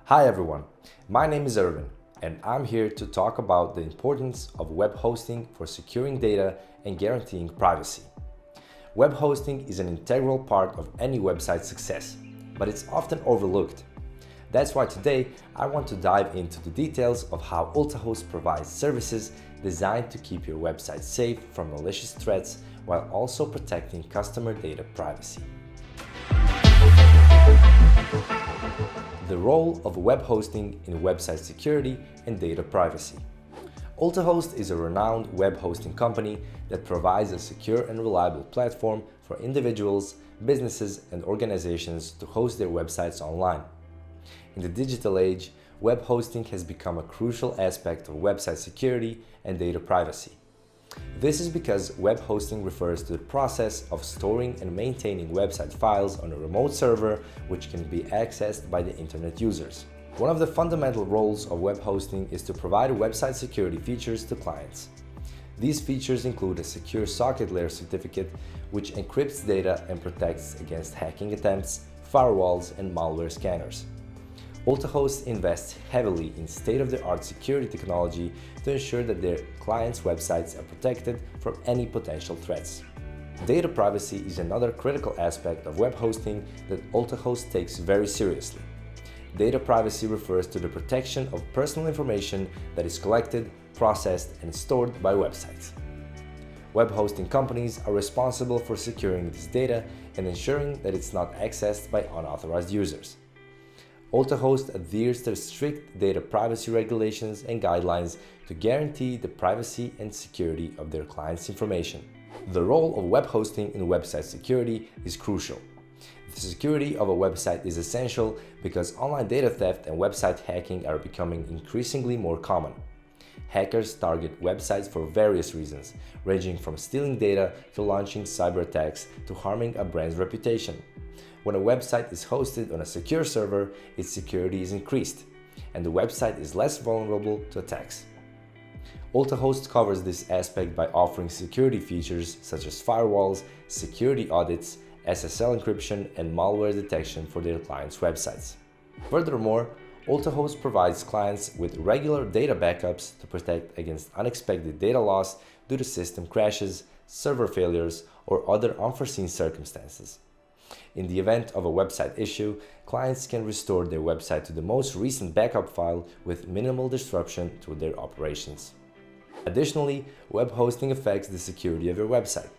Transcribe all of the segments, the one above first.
Hi everyone, my name is Irvin and I'm here to talk about the importance of web hosting for securing data and guaranteeing privacy. Web hosting is an integral part of any website's success, but it's often overlooked. That's why today I want to dive into the details of how UltaHost provides services designed to keep your website safe from malicious threats while also protecting customer data privacy. The role of web hosting in website security and data privacy. UltaHost is a renowned web hosting company that provides a secure and reliable platform for individuals, businesses, and organizations to host their websites online. In the digital age, web hosting has become a crucial aspect of website security and data privacy. This is because web hosting refers to the process of storing and maintaining website files on a remote server which can be accessed by the internet users. One of the fundamental roles of web hosting is to provide website security features to clients. These features include a secure socket layer certificate which encrypts data and protects against hacking attempts, firewalls, and malware scanners. UltaHost invests heavily in state-of-the-art security technology to ensure that their clients' websites are protected from any potential threats. Data privacy is another critical aspect of web hosting that UltaHost takes very seriously. Data privacy refers to the protection of personal information that is collected, processed, and stored by websites. Web hosting companies are responsible for securing this data and ensuring that it's not accessed by unauthorized users. UltaHost adheres to strict data privacy regulations and guidelines to guarantee the privacy and security of their clients' information. The role of web hosting in website security is crucial. The security of a website is essential because online data theft and website hacking are becoming increasingly more common. Hackers target websites for various reasons, ranging from stealing data to launching cyber attacks to harming a brand's reputation. When a website is hosted on a secure server, its security is increased, and the website is less vulnerable to attacks. UltaHost covers this aspect by offering security features such as firewalls, security audits, SSL encryption, and malware detection for their clients' websites. Furthermore, UltaHost provides clients with regular data backups to protect against unexpected data loss due to system crashes, server failures, or other unforeseen circumstances. In the event of a website issue, clients can restore their website to the most recent backup file with minimal disruption to their operations. Additionally, web hosting affects the security of your website.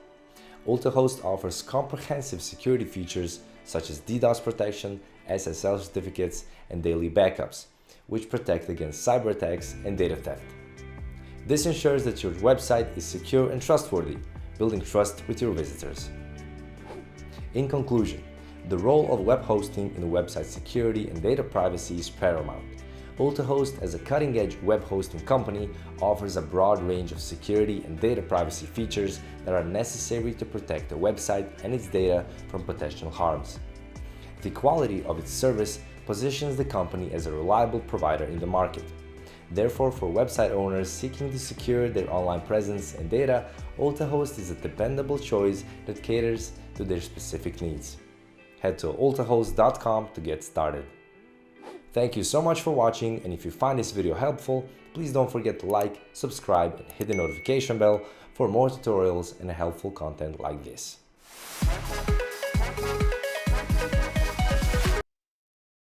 UltaHost offers comprehensive security features such as DDoS protection, SSL certificates, and daily backups, which protect against cyber attacks and data theft. This ensures that your website is secure and trustworthy, building trust with your visitors. In conclusion, the role of web hosting in website security and data privacy is paramount. UltaHost, as a cutting-edge web hosting company, offers a broad range of security and data privacy features that are necessary to protect the website and its data from potential harms. The quality of its service positions the company as a reliable provider in the market. Therefore, for website owners seeking to secure their online presence and data, UltaHost is a dependable choice that caters to their specific needs. Head to ultahost.com to get started. Thank you so much for watching, and if you find this video helpful, please don't forget to like, subscribe, and hit the notification bell for more tutorials and helpful content like this.